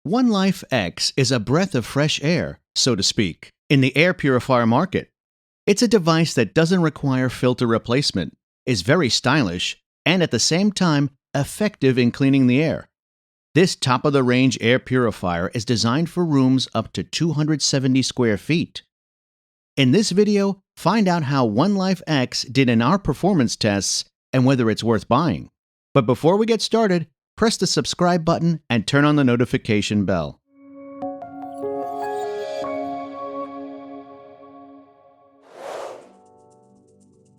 OneLife X is a breath of fresh air, so to speak, in the air purifier market. It's a device that doesn't require filter replacement, is very stylish, and at the same time effective in cleaning the air. This top-of-the-range air purifier is designed for rooms up to 270 square feet. In this video, find out how OneLife X did in our performance tests and whether it's worth buying. But before we get started, press the subscribe button and turn on the notification bell.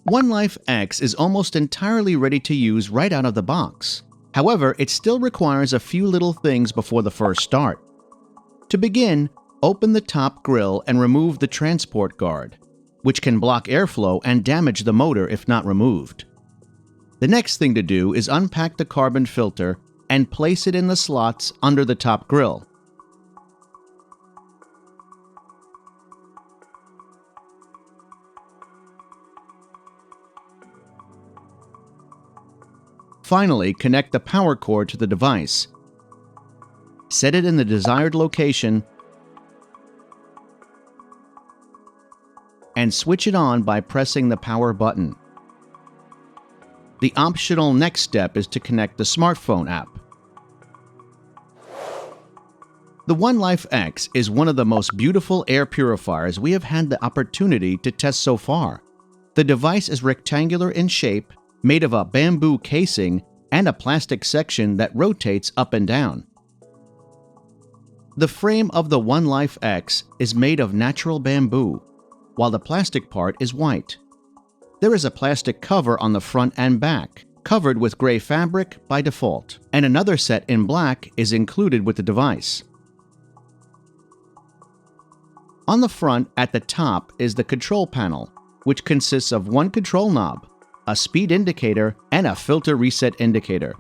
OneLife X is almost entirely ready to use right out of the box. However, it still requires a few little things before the first start. To begin, open the top grill and remove the transport guard, which can block airflow and damage the motor if not removed. The next thing to do is unpack the carbon filter and place it in the slots under the top grill. Finally, connect the power cord to the device. Set it in the desired location and switch it on by pressing the power button. The optional next step is to connect the smartphone app. The OneLife X is one of the most beautiful air purifiers we have had the opportunity to test so far. The device is rectangular in shape, made of a bamboo casing and a plastic section that rotates up and down. The frame of the OneLife X is made of natural bamboo, while the plastic part is white. There is a plastic cover on the front and back, covered with gray fabric by default, and another set in black is included with the device. On the front at the top is the control panel, which consists of one control knob, a speed indicator, and a filter reset indicator.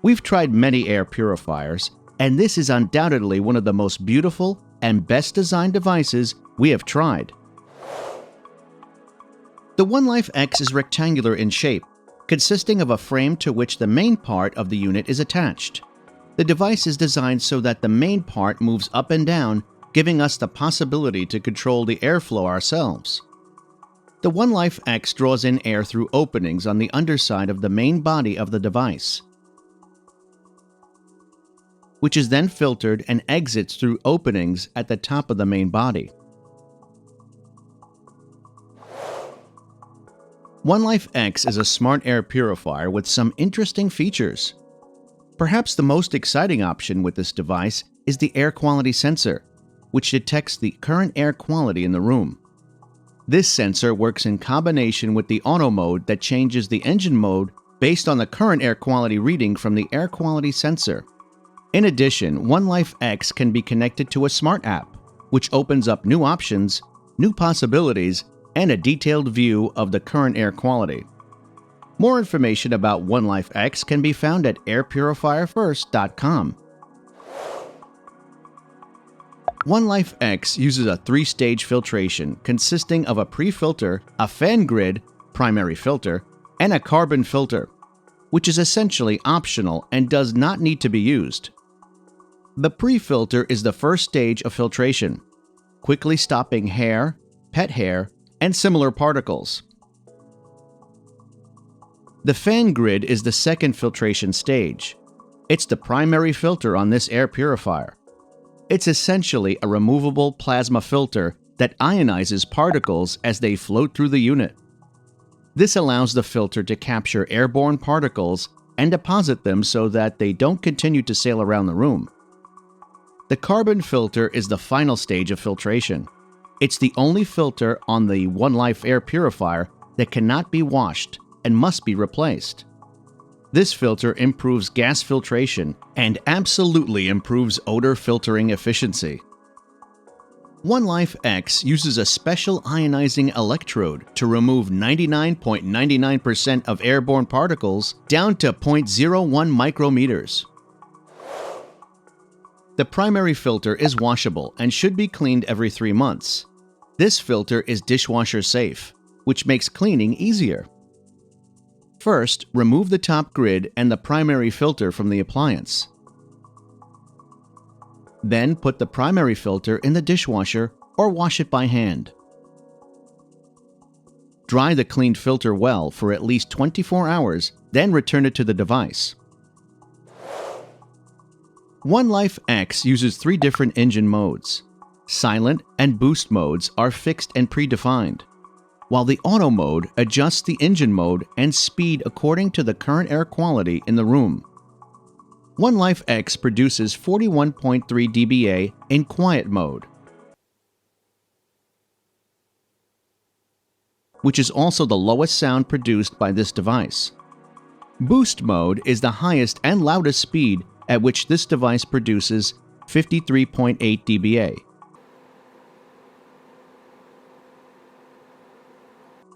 We've tried many air purifiers, and this is undoubtedly one of the most beautiful and best designed devices we have tried. The OneLife X is rectangular in shape, consisting of a frame to which the main part of the unit is attached. The device is designed so that the main part moves up and down, giving us the possibility to control the airflow ourselves. The OneLife X draws in air through openings on the underside of the main body of the device, which is then filtered and exits through openings at the top of the main body. OneLife X is a smart air purifier with some interesting features. Perhaps the most exciting option with this device is the air quality sensor, which detects the current air quality in the room. This sensor works in combination with the auto mode that changes the engine mode based on the current air quality reading from the air quality sensor. In addition, OneLife X can be connected to a smart app, which opens up new options, new possibilities, and a detailed view of the current air quality. More information about OneLife X can be found at airpurifierfirst.com. OneLife X uses a three-stage filtration consisting of a pre-filter, a fan grid, primary filter, and a carbon filter, which is essentially optional and does not need to be used. The pre-filter is the first stage of filtration, quickly stopping hair, pet hair, and similar particles. The fan grid is the second filtration stage. It's the primary filter on this air purifier. It's essentially a removable plasma filter that ionizes particles as they float through the unit. This allows the filter to capture airborne particles and deposit them so that they don't continue to sail around the room. The carbon filter is the final stage of filtration. It's the only filter on the OneLife air purifier that cannot be washed and must be replaced. This filter improves gas filtration and absolutely improves odor filtering efficiency. OneLife X uses a special ionizing electrode to remove 99.99% of airborne particles down to 0.01 micrometers. The primary filter is washable and should be cleaned every 3 months. This filter is dishwasher safe, which makes cleaning easier. First, remove the top grid and the primary filter from the appliance. Then put the primary filter in the dishwasher or wash it by hand. Dry the cleaned filter well for at least 24 hours, then return it to the device. OneLife X uses 3 different engine modes. Silent and boost modes are fixed and predefined, while the auto mode adjusts the engine mode and speed according to the current air quality in the room. OneLife X produces 41.3 dBA in quiet mode, which is also the lowest sound produced by this device. Boost mode is the highest and loudest speed at which this device produces 53.8 dBA.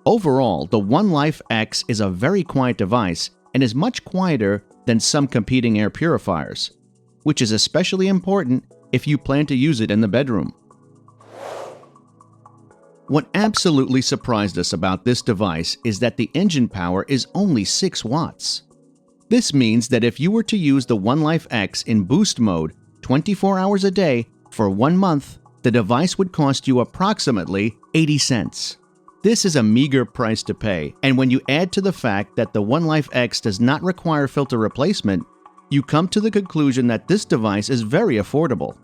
Overall, the OneLife X is a very quiet device and is much quieter than some competing air purifiers, which is especially important if you plan to use it in the bedroom. What absolutely surprised us about this device is that the engine power is only 6 watts. This means that if you were to use the OneLife X in boost mode 24 hours a day for 1 month, the device would cost you approximately 80 cents. This is a meager price to pay, and when you add to the fact that the OneLife X does not require filter replacement, you come to the conclusion that this device is very affordable.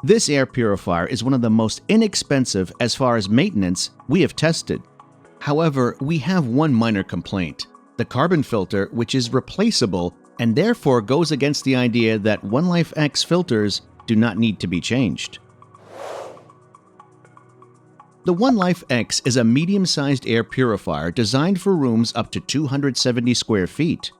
This air purifier is one of the most inexpensive as far as maintenance we have tested. However, we have one minor complaint: the carbon filter, which is replaceable and therefore goes against the idea that OneLife X filters do not need to be changed. The OneLife X is a medium-sized air purifier designed for rooms up to 270 square feet.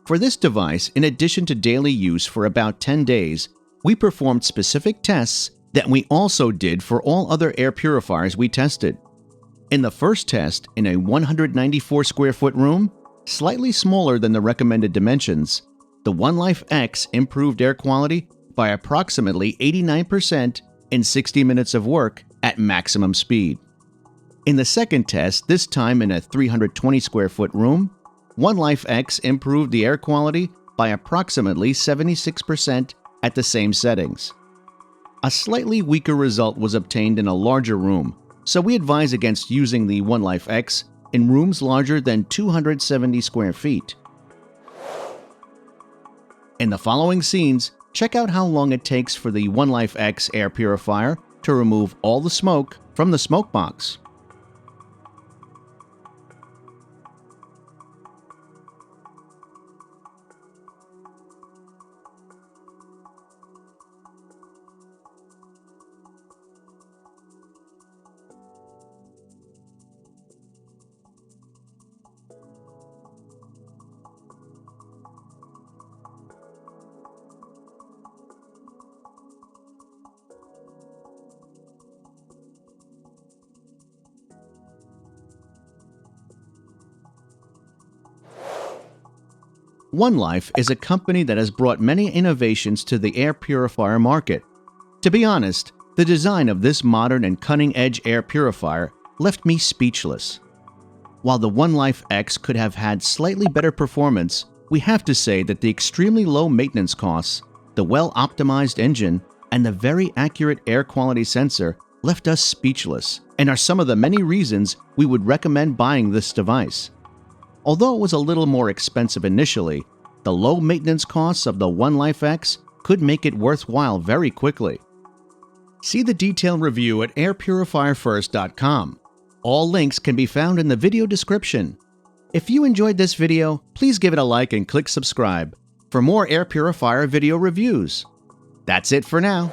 For this device, in addition to daily use for about 10 days, we performed specific tests that we also did for all other air purifiers we tested. In the first test, in a 194 square foot room, slightly smaller than the recommended dimensions, the OneLife X improved air quality by approximately 89% in 60 minutes of work at maximum speed. In the second test, this time in a 320 square foot room, OneLife X improved the air quality by approximately 76% at the same settings. A slightly weaker result was obtained in a larger room, so we advise against using the OneLife X in rooms larger than 270 square feet. In the following scenes, check out how long it takes for the OneLife X air purifier to remove all the smoke from the smoke box. OneLife is a company that has brought many innovations to the air purifier market. To be honest, the design of this modern and cutting-edge air purifier left me speechless. While the OneLife X could have had slightly better performance, we have to say that the extremely low maintenance costs, the well-optimized engine, and the very accurate air quality sensor left us speechless and are some of the many reasons we would recommend buying this device. Although it was a little more expensive initially, the low maintenance costs of the OneLife X could make it worthwhile very quickly. See the detailed review at airpurifierfirst.com. All links can be found in the video description. If you enjoyed this video, please give it a like and click subscribe for more air purifier video reviews. That's it for now.